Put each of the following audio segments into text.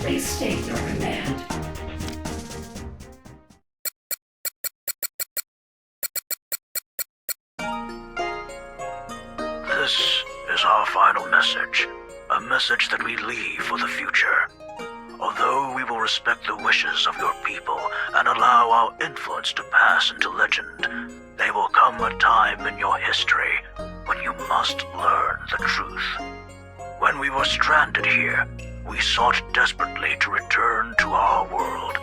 Please state your command. This is our final message. A message that we leave for the future. Although we will respect the wishes of your people and allow our influence to pass into legend, there will come a time in your history when you must learn the truth. When we were stranded here, we sought desperately to return to our world.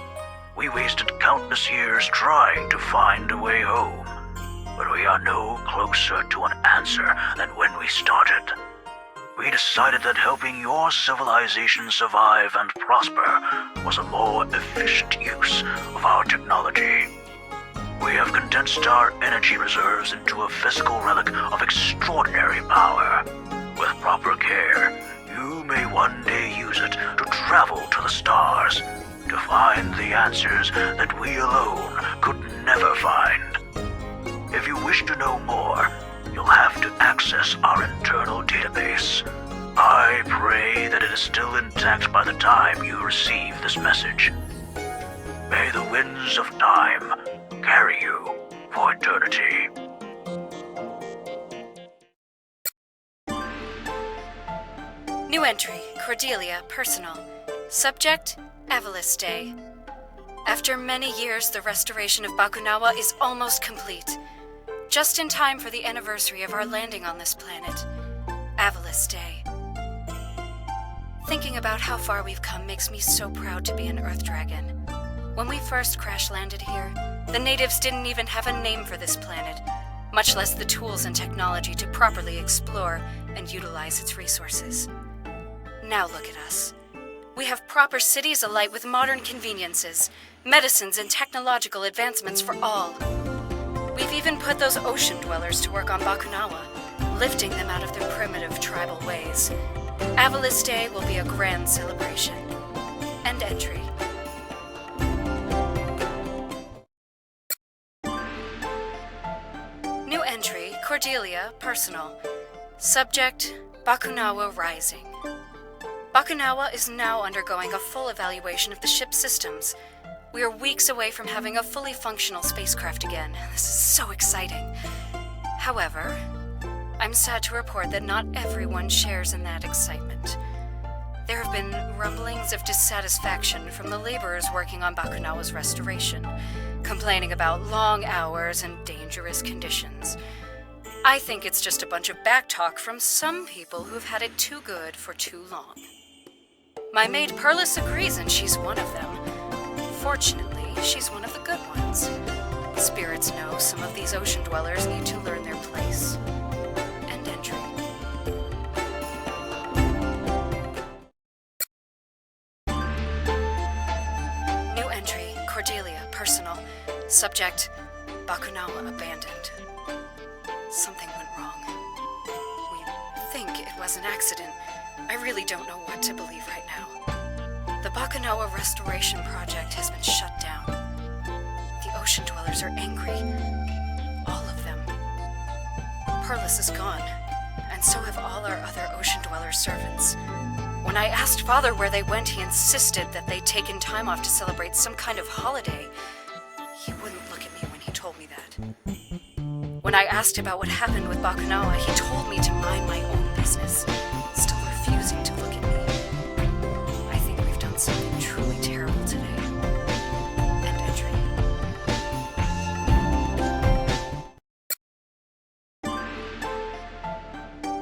We wasted countless years trying to find a way home, but we are no closer to an answer than when we started. We decided that helping your civilization survive and prosper was a more efficient use of our technology. We have condensed our energy reserves into a physical relic of extraordinary power. With proper care, you may one day use it to travel to the stars, to find the answers that we alone could never find. If you wish to know more, you'll have to access our internal database. I pray that it is still intact by the time you receive this message. May the winds of time carry you for eternity. New entry, Cordelia, personal. Subject, Avalis Day. After many years, the restoration of Bakunawa is almost complete. Just in time for the anniversary of our landing on this planet. Avalis Day. Thinking about how far we've come makes me so proud to be an Earth Dragon. When we first crash-landed here, the natives didn't even have a name for this planet, much less the tools and technology to properly explore and utilize its resources. Now look at us. We have proper cities alight with modern conveniences, medicines, and technological advancements for all. We've even put those ocean dwellers to work on Bakunawa, lifting them out of their primitive tribal ways. Avalis Day will be a grand celebration. End entry. New entry, Cordelia, personal. Subject, Bakunawa Rising. Bakunawa is now undergoing a full evaluation of the ship's systems. We are weeks away from having a fully functional spacecraft again. This is so exciting. However, I'm sad to report that not everyone shares in that excitement. There have been rumblings of dissatisfaction from the laborers working on Bakunawa's restoration, complaining about long hours and dangerous conditions. I think it's just a bunch of backtalk from some people who've had it too good for too long. My maid Perlis agrees, and she's one of them. Fortunately, she's one of the good ones. Spirits know some of these ocean dwellers need to learn their place. End entry. New entry, Cordelia, personal. Subject, Bakunawa abandoned. Something went wrong. We think it was an accident. I really don't know what to believe right now. The Bakunawa restoration project has been shut down. The ocean dwellers are angry. All of them. Perlis is gone, and so have all our other ocean dweller servants. When I asked Father where they went, he insisted that they'd taken time off to celebrate some kind of holiday. He wouldn't look at me when he told me that. When I asked about what happened with Bakunawa, he told me to mind my own business, still refusing to look at me. I think we've done something truly terrible today. End entry.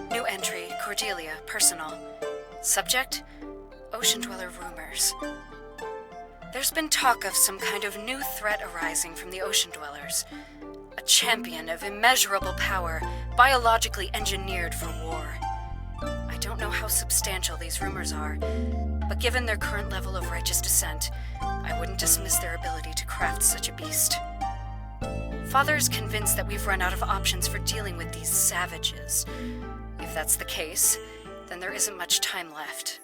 New entry, Cordelia, personal. Subject, ocean dweller rumors. There's been talk of some kind of new threat arising from the ocean dwellers. A champion of immeasurable power, biologically engineered for war. I don't know how substantial these rumors are, but given their current level of righteous descent, I wouldn't dismiss their ability to craft such a beast. Father is convinced that we've run out of options for dealing with these savages. If that's the case, then there isn't much time left.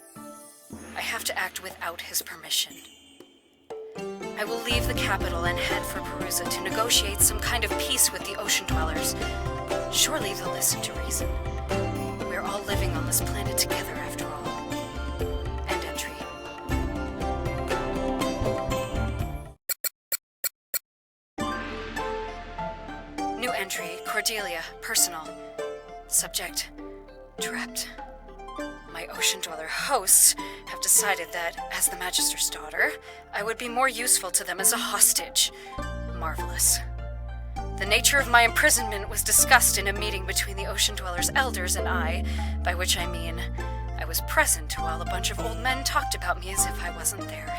I have to act without his permission. I will leave the capital and head for Perusa to negotiate some kind of peace with the ocean dwellers. Surely they'll listen to reason. We're all living on this planet together, after all. End entry. entry, Cordelia, personal. Subject, trapped. My ocean-dweller hosts have decided that, as the Magister's daughter, I would be more useful to them as a hostage. Marvelous. The nature of my imprisonment was discussed in a meeting between the Ocean Dwellers' elders and I, by which I mean I was present while a bunch of old men talked about me as if I wasn't there.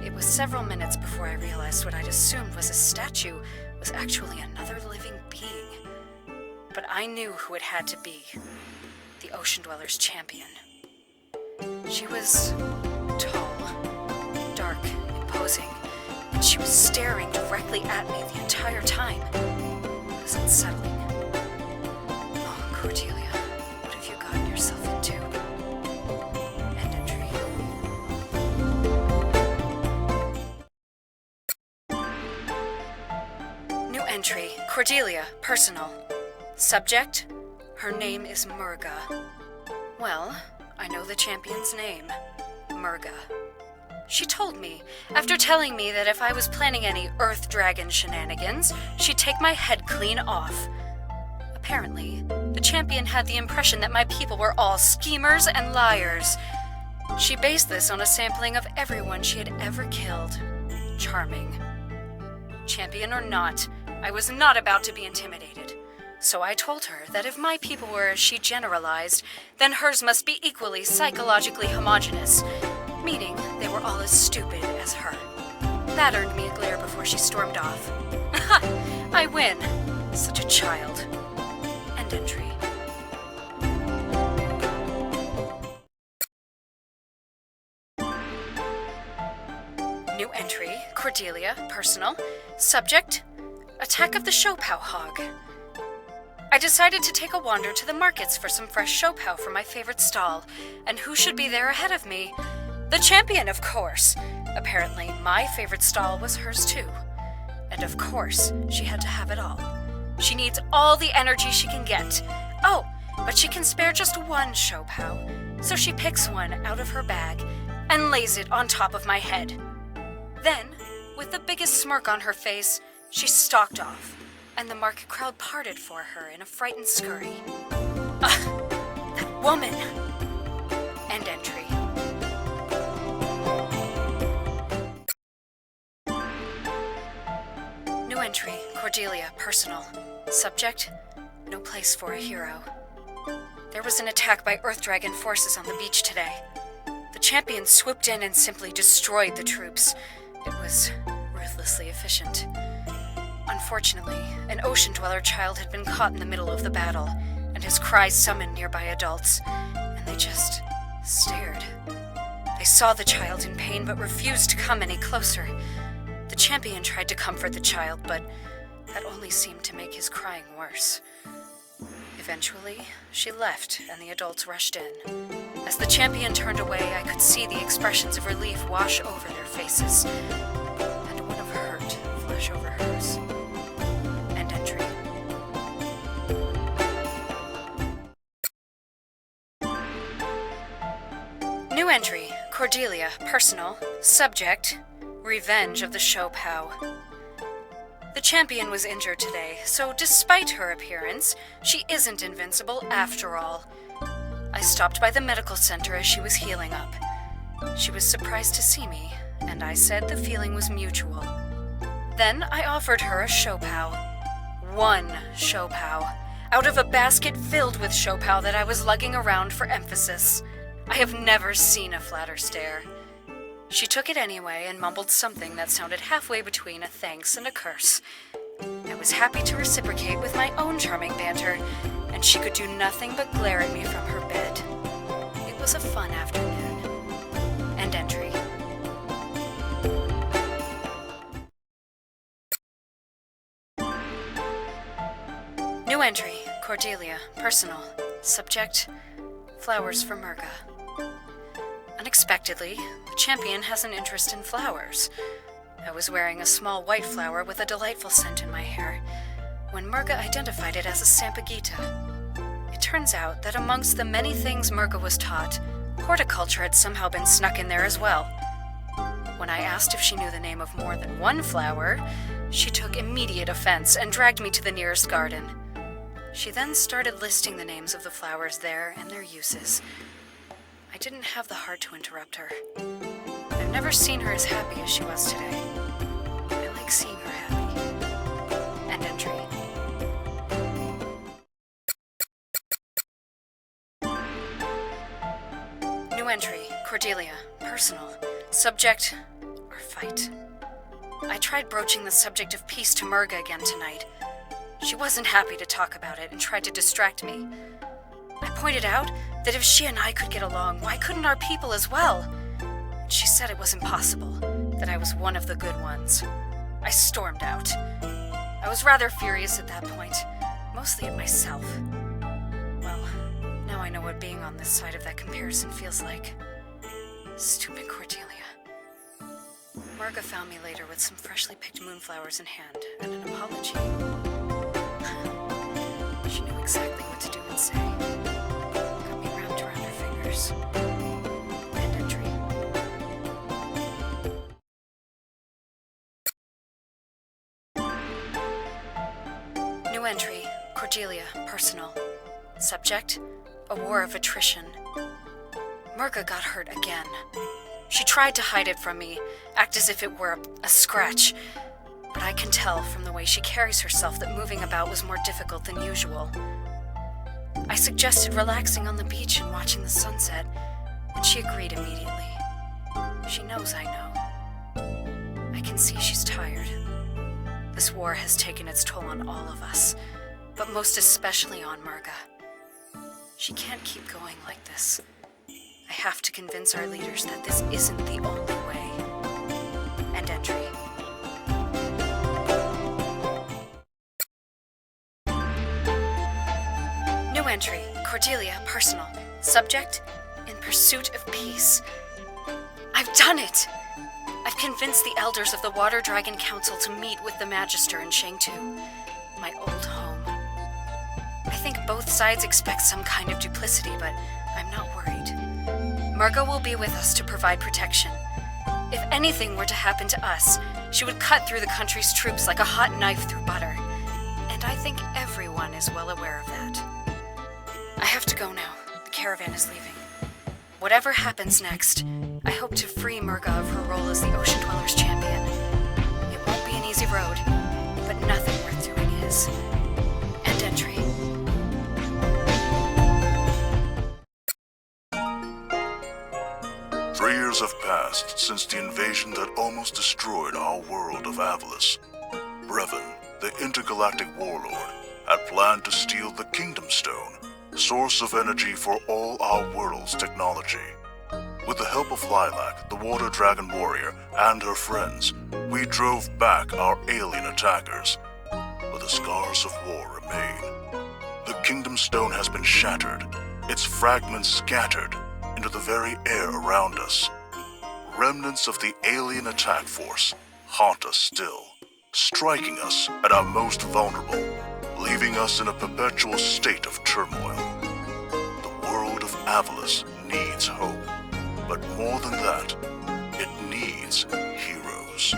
It was several minutes before I realized what I'd assumed was a statue was actually another living being. But I knew who it had to be. The Ocean Dwellers' champion. She was tall, dark, imposing, and she was staring directly at me the entire time. It was unsettling. Oh, Cordelia, what have you gotten yourself into? End entry. New entry, Cordelia, personal. Subject, her name is Merga. Well, I know the champion's name, Merga. She told me, after telling me that if I was planning any Earth Dragon shenanigans, she'd take my head clean off. Apparently, the champion had the impression that my people were all schemers and liars. She based this on a sampling of everyone she had ever killed. Charming. Champion or not, I was not about to be intimidated. So I told her that if my people were as she generalized, then hers must be equally psychologically homogeneous, meaning they were all as stupid as her. That earned me a glare before she stormed off. I win. Such a child. End entry. New entry, Cordelia, personal. Subject, attack of the Siopao Hog. I decided to take a wander to the markets for some fresh Siopao for my favorite stall, and who should be there ahead of me? The champion, of course. Apparently, my favorite stall was hers too. And of course, she had to have it all. She needs all the energy she can get. Oh, but she can spare just one Siopao, so she picks one out of her bag and lays it on top of my head. Then, with the biggest smirk on her face, she stalked off, and the market crowd parted for her in a frightened scurry. Ugh, that woman! End entry. New entry, Cordelia, personal. Subject, no place for a hero. There was an attack by Earth Dragon forces on the beach today. The champion swooped in and simply destroyed the troops. It was ruthlessly efficient. Unfortunately, an Ocean Dweller child had been caught in the middle of the battle, and his cries summoned nearby adults, and they just stared. They saw the child in pain but refused to come any closer. The champion tried to comfort the child, but that only seemed to make his crying worse. Eventually, she left, and the adults rushed in. As the champion turned away, I could see the expressions of relief wash over their faces, and one of hurt flash over hers. End entry. New entry, Cordelia, personal. Subject, revenge of the Siopao. The champion was injured today, so despite her appearance, she isn't invincible after all. I stopped by the medical center as she was healing up. She was surprised to see me, and I said the feeling was mutual. Then I offered her a Siopao. One Siopao, out of a basket filled with Siopao that I was lugging around for emphasis. I have never seen a flatter stare. She took it anyway and mumbled something that sounded halfway between a thanks and a curse. I was happy to reciprocate with my own charming banter, and she could do nothing but glare at me from her bed. It was a fun afternoon. End entry. New entry, Cordelia, personal. Subject, flowers for Merga. Unexpectedly, the champion has an interest in flowers. I was wearing a small white flower with a delightful scent in my hair, when Merga identified it as a Sampagita. It turns out that amongst the many things Merga was taught, horticulture had somehow been snuck in there as well. When I asked if she knew the name of more than one flower, she took immediate offense and dragged me to the nearest garden. She then started listing the names of the flowers there and their uses. I didn't have the heart to interrupt her. I've never seen her as happy as she was today. I like seeing her happy. End entry. New entry, Cordelia, personal. Subject, or fight. I tried broaching the subject of peace to Merga again tonight. She wasn't happy to talk about it and tried to distract me. I pointed out that if she and I could get along, why couldn't our people as well? She said it was impossible, that I was one of the good ones. I stormed out. I was rather furious at that point, mostly at myself. Well, now I know what being on this side of that comparison feels like. Stupid Cordelia. Merga found me later with some freshly picked moonflowers in hand and an apology. She knew exactly what to do and say. Got me wrapped around her fingers. End entry. New entry, Cordelia, personal. Subject, a War of Attrition. Merga got hurt again. She tried to hide it from me, act as if it were a scratch, but I can tell from the way she carries herself that moving about was more difficult than usual. I suggested relaxing on the beach and watching the sunset, and she agreed immediately. She knows I know. I can see she's tired. This war has taken its toll on all of us, but most especially on Merga. She can't keep going like this. I have to convince our leaders that this isn't the only way. End entry. New entry, Cordelia, personal. Subject, in pursuit of peace. I've done it! I've convinced the elders of the Water Dragon Council to meet with the Magister in Shang Tu, my old home. I think both sides expect some kind of duplicity, but I'm not worried. Merga will be with us to provide protection. If anything were to happen to us, she would cut through the country's troops like a hot knife through butter. And I think everyone is well aware of that. I have to go now. The caravan is leaving. Whatever happens next, I hope to free Merga of her role as the Ocean Dwellers champion. It won't be an easy road, but nothing worth doing is. End entry. 3 years have passed since the invasion that almost destroyed our world of Avalis. Brevon, the intergalactic warlord, had planned to steal the Kindom Stone, source of energy for all our world's technology. With the help of Lilac, the Water Dragon warrior, and her friends, we drove back our alien attackers. But the scars of war remain. The Kindom Stone has been shattered, its fragments scattered into the very air around us. Remnants of the alien attack force haunt us still, striking us at our most vulnerable, leaving us in a perpetual state of turmoil. The world of Avalis needs hope, but more than that, it needs heroes.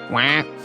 What?